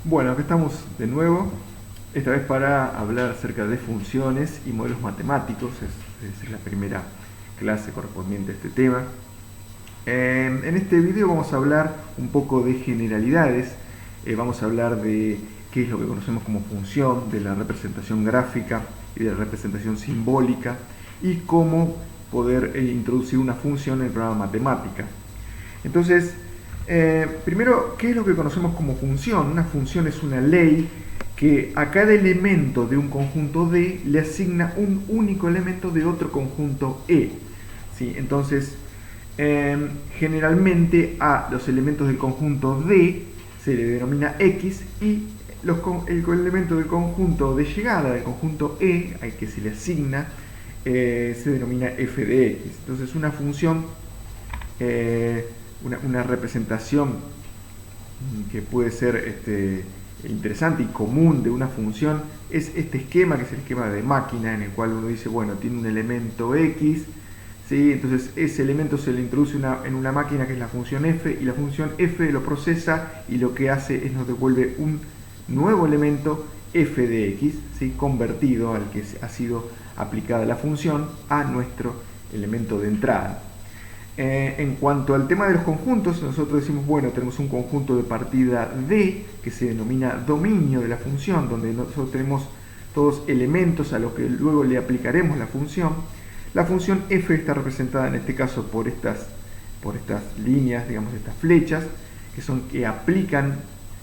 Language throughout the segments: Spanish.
Bueno, acá estamos de nuevo, esta vez para hablar acerca de funciones y modelos matemáticos. Es la primera clase correspondiente a este tema. En este video vamos a hablar un poco de generalidades, vamos a hablar de qué es lo que conocemos como función, de la representación gráfica y de la representación simbólica y cómo poder introducir una función en el programa matemática. Entonces, primero, ¿qué es lo que conocemos como función? Una función es una ley que a cada elemento de un conjunto D le asigna un único elemento de otro conjunto E. ¿Sí? Entonces, generalmente a los elementos del conjunto D se le denomina X y el elemento del conjunto de llegada del conjunto E al que se le asigna se denomina f de X. Entonces, una función una representación que puede ser interesante y común de una función es este esquema, que es el esquema de máquina, en el cual uno dice, bueno, tiene un elemento X, ¿sí? Entonces ese elemento se le introduce en una máquina que es la función f, y la función f lo procesa y lo que hace es nos devuelve un nuevo elemento f de x, ¿sí? Convertido al que ha sido aplicada la función a nuestro elemento de entrada. En cuanto al tema de los conjuntos, nosotros decimos, bueno, tenemos un conjunto de partida D que se denomina dominio de la función, donde nosotros tenemos todos elementos a los que luego le aplicaremos la función. La función f está representada en este caso por estas líneas, digamos, estas flechas, que aplican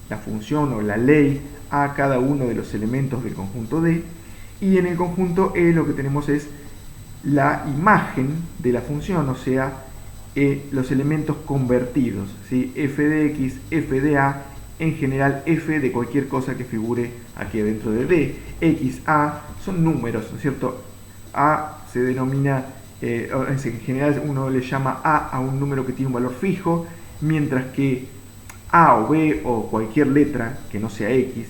la función o la ley a cada uno de los elementos del conjunto D. Y en el conjunto E lo que tenemos es la imagen de la función, o sea, los elementos convertidos, ¿sí? F de X, F de A, en general F de cualquier cosa que figure aquí adentro de D. X, A son números, ¿no es cierto? A se denomina, en general uno le llama A un número que tiene un valor fijo, mientras que A o B o cualquier letra que no sea X,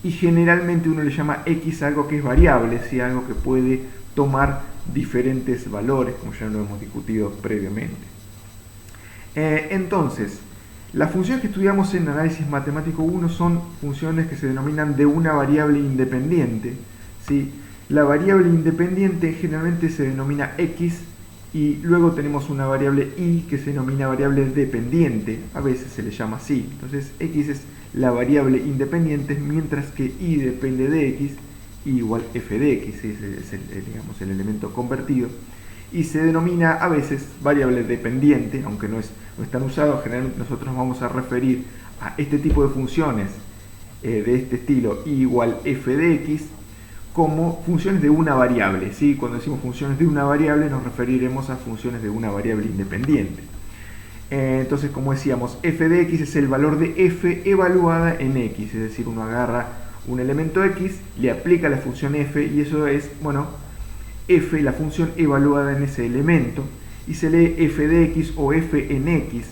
y generalmente uno le llama X a algo que es variable, ¿sí? Algo que puede tomar diferentes valores, como ya lo hemos discutido previamente. Entonces, las funciones que estudiamos en análisis matemático 1 son funciones que se denominan de una variable independiente, ¿sí? La variable independiente generalmente se denomina x, y luego tenemos una variable y que se denomina variable dependiente, a veces se le llama así. Entonces x es la variable independiente, mientras que y depende de x, y igual f de x, ¿sí? Es digamos, el elemento convertido, y se denomina a veces variable dependiente, aunque no es tan usado. Generalmente nosotros nos vamos a referir a este tipo de funciones de este estilo, y igual f de x, como funciones de una variable, ¿sí? Cuando decimos funciones de una variable nos referiremos a funciones de una variable independiente. Entonces, como decíamos, f de x es el valor de f evaluada en x, es decir, uno agarra un elemento x, le aplica la función f, y eso es, bueno, f, la función evaluada en ese elemento, y se lee f de x o f en x.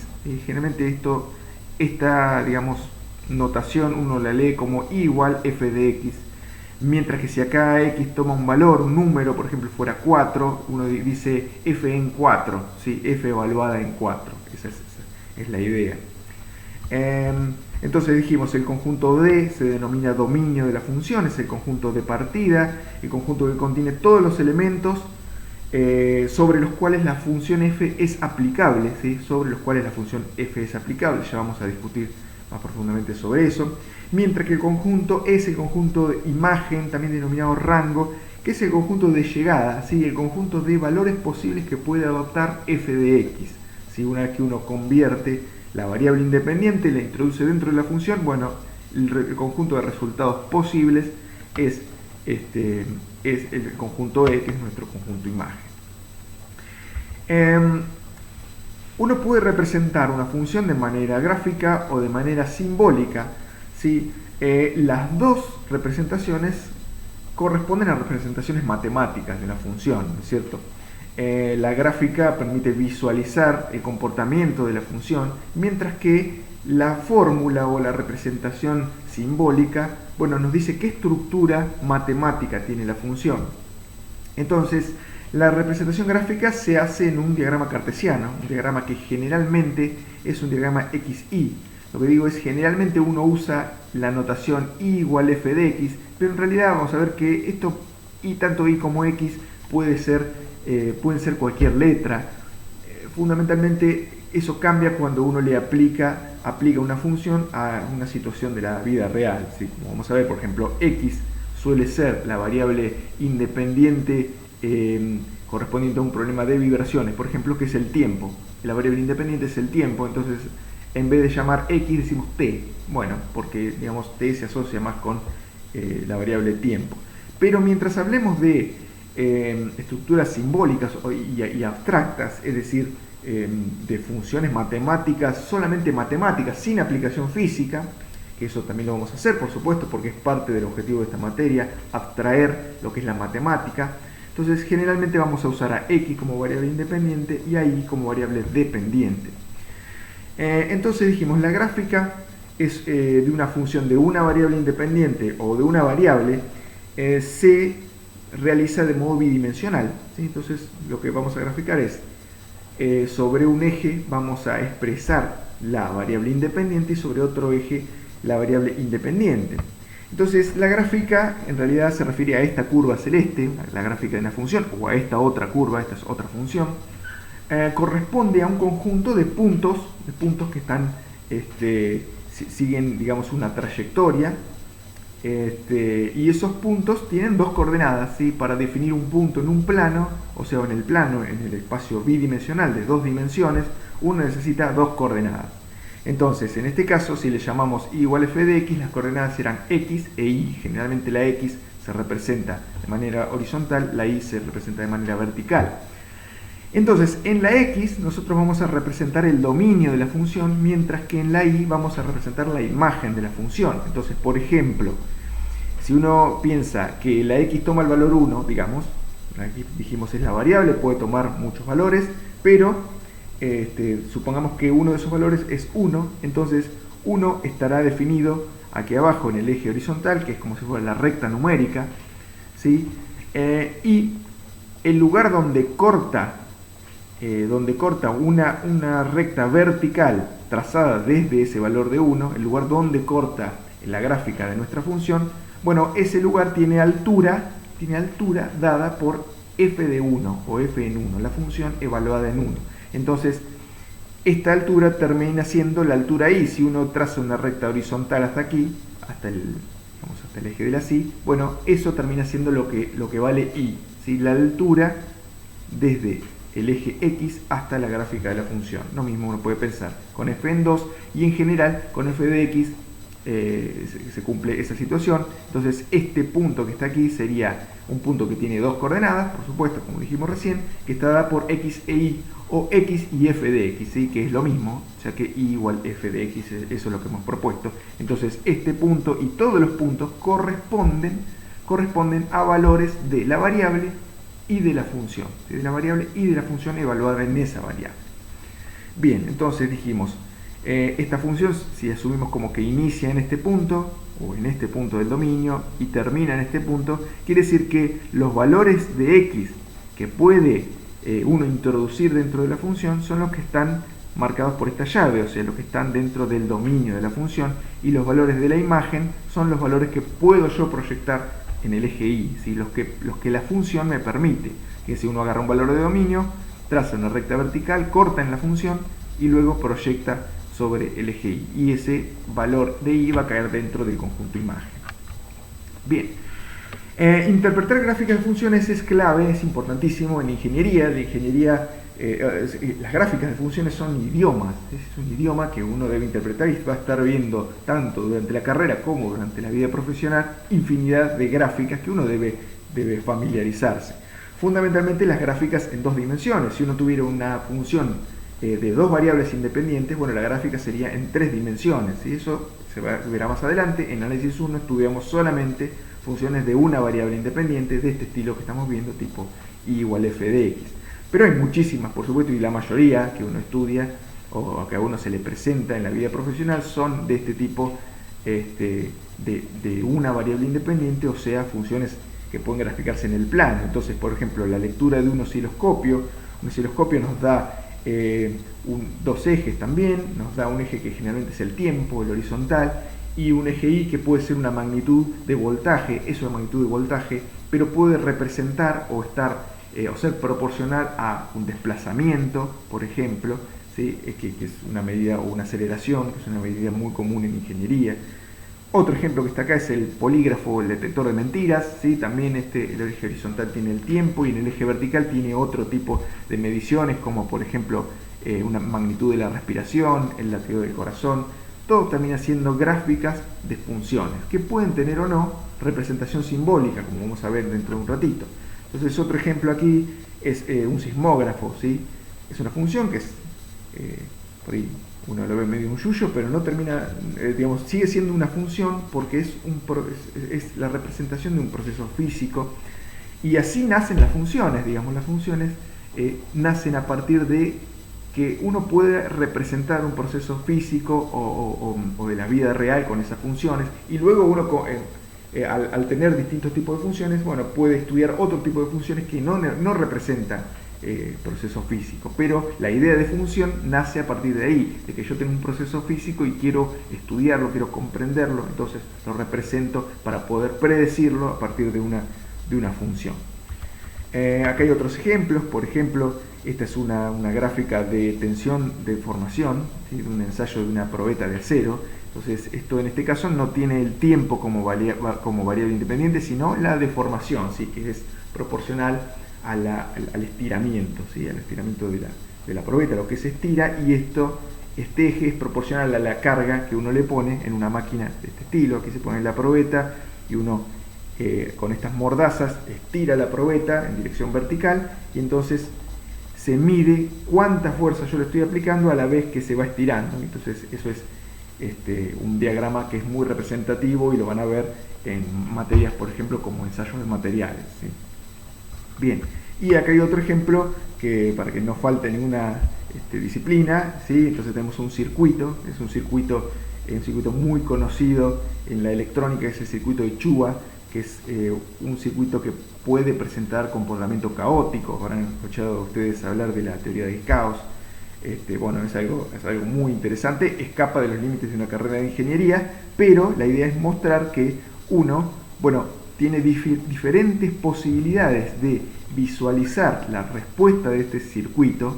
Generalmente esta, digamos, notación uno la lee como igual f de x, mientras que si acá x toma un valor, un número, por ejemplo fuera 4, uno dice f en 4, ¿sí? F evaluada en 4, esa es la idea. Entonces dijimos, el conjunto D se denomina dominio de la función, es el conjunto de partida, el conjunto que contiene todos los elementos sobre los cuales la función f es aplicable, ¿sí? Sobre los cuales la función f es aplicable, ya vamos a discutir más profundamente sobre eso. Mientras que el conjunto es el conjunto de imagen, también denominado rango, que es el conjunto de llegada, ¿sí? El conjunto de valores posibles que puede adoptar f de x, ¿sí? Una vez que uno convierte la variable independiente, la introduce dentro de la función, bueno, el conjunto de resultados posibles es el conjunto E, que es nuestro conjunto imagen. Uno puede representar una función de manera gráfica o de manera simbólica, ¿sí? Las dos representaciones corresponden a representaciones matemáticas de una función, ¿no es cierto? La gráfica permite visualizar el comportamiento de la función, mientras que la fórmula o la representación simbólica, bueno, nos dice qué estructura matemática tiene la función. Entonces, la representación gráfica se hace en un diagrama cartesiano, un diagrama que generalmente es un diagrama XY, Lo que digo es, generalmente uno usa la notación y igual f de x, pero en realidad vamos a ver que esto, y tanto y como x, pueden ser cualquier letra. Fundamentalmente eso cambia cuando uno le aplica una función a una situación de la vida real, ¿sí? Como vamos a ver, por ejemplo, x suele ser la variable independiente correspondiente a un problema de vibraciones, por ejemplo, que es el tiempo. La variable independiente es el tiempo, entonces en vez de llamar x decimos t, bueno, porque digamos t se asocia más con la variable tiempo. Pero mientras hablemos de estructuras simbólicas y abstractas, es decir, de funciones matemáticas, solamente matemáticas, sin aplicación física, que eso también lo vamos a hacer, por supuesto, porque es parte del objetivo de esta materia, abstraer lo que es la matemática. Entonces, generalmente vamos a usar a x como variable independiente y a y como variable dependiente. Entonces dijimos, la gráfica es de una función de una variable independiente o de una variable, se realiza de modo bidimensional, ¿sí? Entonces, lo que vamos a graficar es, sobre un eje vamos a expresar la variable independiente y sobre otro eje la variable independiente. Entonces la gráfica en realidad se refiere a esta curva celeste, la gráfica de una función, o a esta otra curva, esta es otra función, corresponde a un conjunto de puntos que están, siguen, digamos, una trayectoria, y esos puntos tienen dos coordenadas, ¿sí? Para definir un punto en un plano, o sea, en el plano, en el espacio bidimensional de dos dimensiones, uno necesita dos coordenadas. Entonces, en este caso, si le llamamos y igual f de x, las coordenadas serán x e y. Generalmente la x se representa de manera horizontal, la y se representa de manera vertical. Entonces, en la x nosotros vamos a representar el dominio de la función, mientras que en la y vamos a representar la imagen de la función. Entonces, por ejemplo, si uno piensa que la x toma el valor 1, digamos, aquí dijimos es la variable, puede tomar muchos valores, pero supongamos que uno de esos valores es 1, entonces 1 estará definido aquí abajo en el eje horizontal, que es como si fuera la recta numérica, ¿sí? Y el lugar donde corta una recta vertical trazada desde ese valor de 1, el lugar donde corta la gráfica de nuestra función, bueno, ese lugar tiene altura dada por f de 1 o f en 1, la función evaluada en 1. Entonces, esta altura termina siendo la altura y. Si uno traza una recta horizontal hasta aquí, hasta el eje de la y, bueno, eso termina siendo lo que vale y, ¿sí? La altura desde el eje x hasta la gráfica de la función. Lo mismo uno puede pensar con f en 2 y en general con f de x se cumple esa situación. Entonces este punto que está aquí sería un punto que tiene dos coordenadas, por supuesto, como dijimos recién, que está dada por x e y, o x y f de x, ¿sí? Que es lo mismo, o sea que y igual f de x, eso es lo que hemos propuesto. Entonces este punto y todos los puntos corresponden a valores de la variable y de la función, ¿sí? De la variable y de la función evaluada en esa variable. Bien, entonces dijimos, esta función, si asumimos como que inicia en este punto, o en este punto del dominio, y termina en este punto, quiere decir que los valores de x que puede uno introducir dentro de la función son los que están marcados por esta llave, o sea, los que están dentro del dominio de la función, y los valores de la imagen son los valores que puedo yo proyectar en el eje y, ¿sí? los que la función me permite. Que si uno agarra un valor de dominio, traza una recta vertical, corta en la función y luego proyecta sobre el eje y. Y ese valor de y va a caer dentro del conjunto imagen. Bien. Interpretar gráficas de funciones es clave, es importantísimo en ingeniería. Las gráficas de funciones son idiomas, es un idioma que uno debe interpretar y va a estar viendo tanto durante la carrera como durante la vida profesional infinidad de gráficas que uno debe familiarizarse. Fundamentalmente las gráficas en dos dimensiones. Si uno tuviera una función de dos variables independientes, bueno, la gráfica sería en tres dimensiones, y eso se verá más adelante. En análisis 1 estudiamos solamente funciones de una variable independiente de este estilo que estamos viendo, tipo y igual f de x. Pero hay muchísimas, por supuesto, y la mayoría que uno estudia o que a uno se le presenta en la vida profesional son de este tipo, de una variable independiente, o sea, funciones que pueden graficarse en el plano. Entonces, por ejemplo, la lectura de un osciloscopio nos da dos ejes también, nos da un eje que generalmente es el tiempo, el horizontal, y un eje Y que puede ser una magnitud de voltaje, es una magnitud de voltaje, pero puede representar o estar o ser proporcional a un desplazamiento, por ejemplo, ¿sí? que es una medida, o una aceleración, que es una medida muy común en ingeniería. Otro ejemplo que está acá es el polígrafo, el detector de mentiras, ¿sí? También el eje horizontal tiene el tiempo y en el eje vertical tiene otro tipo de mediciones, como por ejemplo una magnitud de la respiración, el latido del corazón. Todo termina siendo gráficas de funciones, que pueden tener o no representación simbólica, como vamos a ver dentro de un ratito. Entonces otro ejemplo aquí es un sismógrafo, ¿sí? Es una función que es, por ahí uno lo ve medio un yuyo, pero no termina, digamos, sigue siendo una función porque es la representación de un proceso físico, y así nacen las funciones, digamos, las funciones nacen a partir de que uno puede representar un proceso físico o de la vida real con esas funciones, y luego uno al tener distintos tipos de funciones, bueno, puede estudiar otro tipo de funciones que no representan proceso físico, pero la idea de función nace a partir de ahí, de que yo tengo un proceso físico y quiero estudiarlo, quiero comprenderlo, entonces lo represento para poder predecirlo a partir de una función. Acá hay otros ejemplos, por ejemplo, esta es una gráfica de tensión de formación, ¿sí? Un ensayo de una probeta de acero. Entonces esto en este caso no tiene el tiempo como variable independiente, sino la deformación, ¿sí? Que es proporcional al estiramiento, ¿sí? Al estiramiento de la probeta, lo que se estira, y este eje es proporcional a la carga que uno le pone en una máquina de este estilo. Aquí se pone la probeta y uno con estas mordazas estira la probeta en dirección vertical, y entonces se mide cuánta fuerza yo le estoy aplicando a la vez que se va estirando. Entonces eso es un diagrama que es muy representativo y lo van a ver en materias, por ejemplo, como ensayos de materiales, ¿sí? Bien, y acá hay otro ejemplo que para que no falte ninguna disciplina, ¿sí? Entonces tenemos un circuito, es un circuito muy conocido en la electrónica, es el circuito de Chuba, que es un circuito que puede presentar comportamiento caótico. Habrán escuchado ustedes hablar de la teoría del caos. Bueno, es algo muy interesante, escapa de los límites de una carrera de ingeniería, pero la idea es mostrar que uno, bueno, tiene diferentes posibilidades de visualizar la respuesta de este circuito,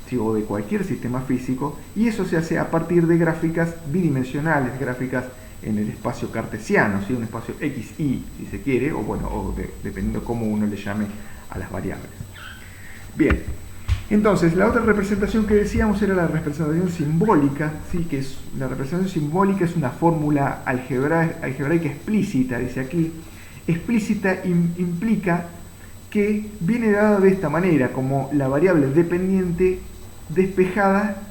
¿sí? O de cualquier sistema físico, y eso se hace a partir de gráficas bidimensionales, gráficas en el espacio cartesiano, ¿sí? Un espacio XY, si se quiere, o bueno, dependiendo cómo uno le llame a las variables. Bien, entonces la otra representación que decíamos era la representación simbólica, ¿sí? Que es la representación simbólica, es una fórmula algebraica explícita, dice aquí. Explícita implica que viene dada de esta manera, como la variable dependiente despejada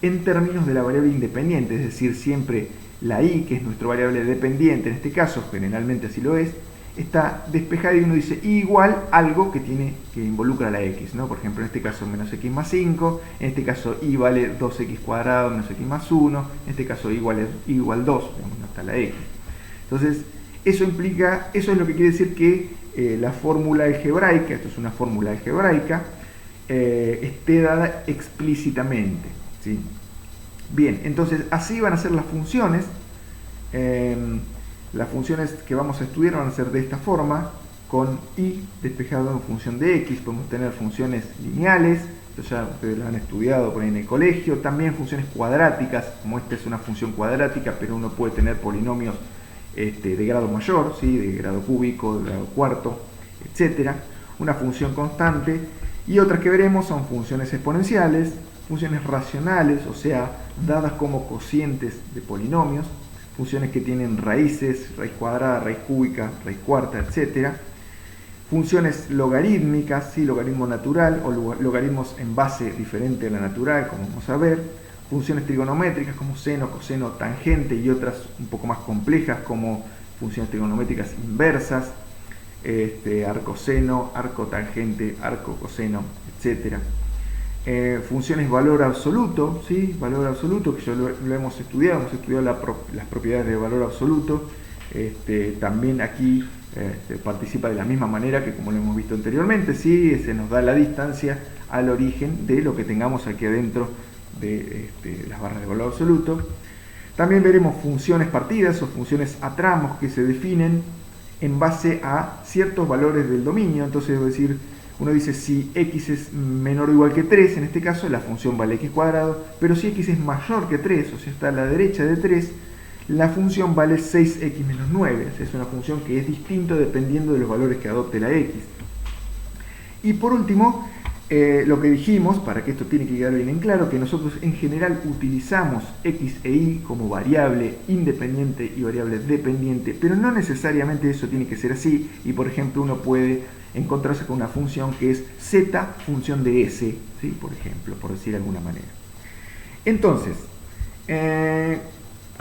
en términos de la variable independiente, es decir, siempre la y, que es nuestra variable dependiente, en este caso generalmente así lo es, está despejada y uno dice y igual algo que involucra la x, ¿no? Por ejemplo, en este caso menos x más 5, en este caso y vale 2x cuadrado menos x más 1, en este caso y igual 2, digamos, no está la x. Entonces, eso es lo que quiere decir que la fórmula algebraica, esto es una fórmula algebraica, esté dada explícitamente, ¿sí? Bien, entonces así van a ser las funciones. Las funciones que vamos a estudiar van a ser de esta forma, con y despejado en función de x. Podemos tener funciones lineales, esto ya ustedes lo han estudiado por ahí en el colegio, también funciones cuadráticas, como esta es una función cuadrática, pero uno puede tener polinomios de grado mayor, ¿sí? De grado cúbico, de grado cuarto, etc. Una función constante, y otras que veremos son funciones exponenciales, funciones racionales, o sea, dadas como cocientes de polinomios, funciones que tienen raíces, raíz cuadrada, raíz cúbica, raíz cuarta, etc. Funciones logarítmicas, ¿sí? Logaritmo natural o logaritmos en base diferente a la natural, como vamos a ver. Funciones trigonométricas como seno, coseno, tangente, y otras un poco más complejas como funciones trigonométricas inversas, arcoseno, arcotangente, arcocoseno, etc. Funciones valor absoluto, ¿sí? Valor absoluto, que ya lo hemos estudiado las propiedades de valor absoluto. También aquí participa de la misma manera que como lo hemos visto anteriormente, ¿sí? Se nos da la distancia al origen de lo que tengamos aquí adentro de las barras de valor absoluto. También veremos funciones partidas o funciones a tramos que se definen en base a ciertos valores del dominio. Entonces, es decir, uno dice si x es menor o igual que 3, en este caso la función vale x cuadrado, pero si x es mayor que 3, o sea, está a la derecha de 3, la función vale 6x menos 9. O sea, es una función que es distinta dependiendo de los valores que adopte la x. Y por último, lo que dijimos, para que esto tiene que quedar bien en claro, que nosotros en general utilizamos x e y como variable independiente y variable dependiente, pero no necesariamente eso tiene que ser así, y por ejemplo uno puede encontrarse con una función que es z función de s, ¿sí? Por ejemplo, por decir de alguna manera. Entonces,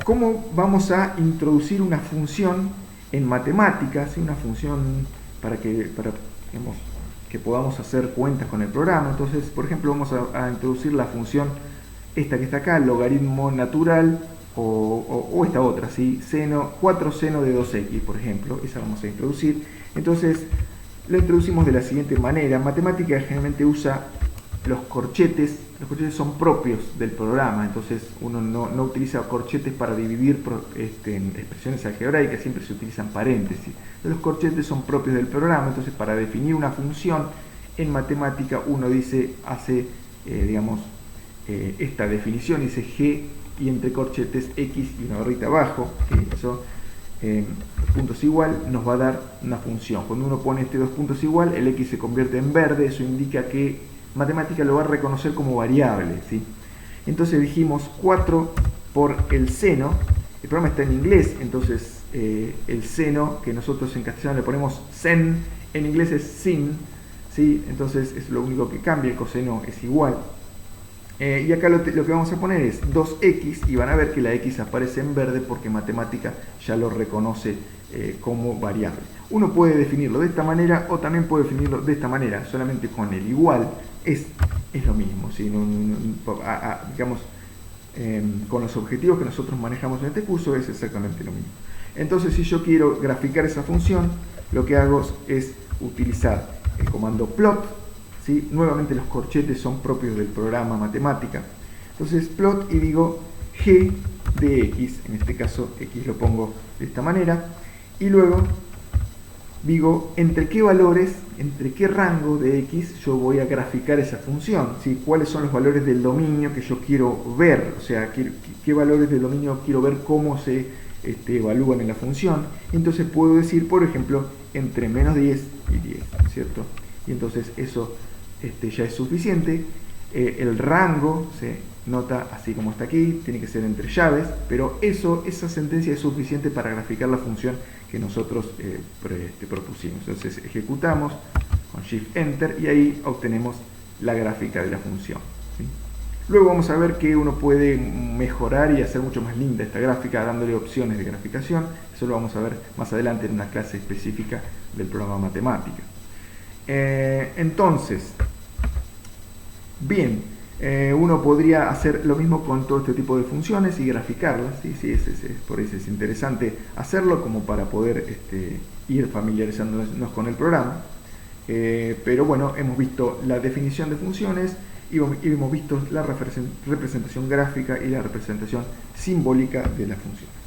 ¿cómo vamos a introducir una función en matemáticas? ¿Sí? Una función para digamos, que podamos hacer cuentas con el programa. Entonces, por ejemplo, vamos a introducir la función esta que está acá, logaritmo natural, o esta otra, ¿sí? 4 seno de 2x, por ejemplo, esa vamos a introducir. Entonces, lo introducimos de la siguiente manera. Matemática generalmente usa los corchetes son propios del programa, entonces uno no utiliza corchetes para dividir en expresiones algebraicas, siempre se utilizan paréntesis. Los corchetes son propios del programa, entonces para definir una función en matemática uno hace esta definición, dice g y entre corchetes x y una barrita abajo, eso puntos igual nos va a dar una función. Cuando uno pone dos puntos igual, el x se convierte en verde, eso indica que matemática lo va a reconocer como variable, ¿sí? Entonces dijimos 4 por el seno, el programa está en inglés, entonces el seno, que nosotros en castellano le ponemos sen, en inglés es sin, ¿sí? Entonces es lo único que cambia, el coseno es igual. Y acá lo que vamos a poner es 2x, y van a ver que la x aparece en verde porque matemática ya lo reconoce como variable. Uno puede definirlo de esta manera o también puede definirlo de esta manera, solamente con el igual es lo mismo, ¿sí? Digamos, con los objetivos que nosotros manejamos en este curso es exactamente lo mismo. Entonces, si yo quiero graficar esa función, lo que hago es utilizar el comando plot, ¿sí? Nuevamente los corchetes son propios del programa matemática. Entonces, plot y digo g de x, en este caso x lo pongo de esta manera, y luego digo entre qué valores, entre qué rango de x yo voy a graficar esa función, ¿sí? Cuáles son los valores del dominio que yo quiero ver, o sea, qué valores del dominio quiero ver, cómo se evalúan en la función. Entonces puedo decir, por ejemplo, entre menos 10 y 10, ¿cierto? Y entonces eso ya es suficiente. El rango se nota así como está aquí, tiene que ser entre llaves, pero esa sentencia es suficiente para graficar la función que nosotros propusimos. Entonces ejecutamos con Shift Enter y ahí obtenemos la gráfica de la función, ¿sí? Luego vamos a ver que uno puede mejorar y hacer mucho más linda esta gráfica dándole opciones de graficación. Eso lo vamos a ver más adelante en una clase específica del programa matemática. Entonces, bien, uno podría hacer lo mismo con todo este tipo de funciones y graficarlas, ¿sí? Por eso es interesante hacerlo como para poder ir familiarizándonos con el programa. Pero bueno, hemos visto la definición de funciones y hemos visto la representación gráfica y la representación simbólica de las funciones.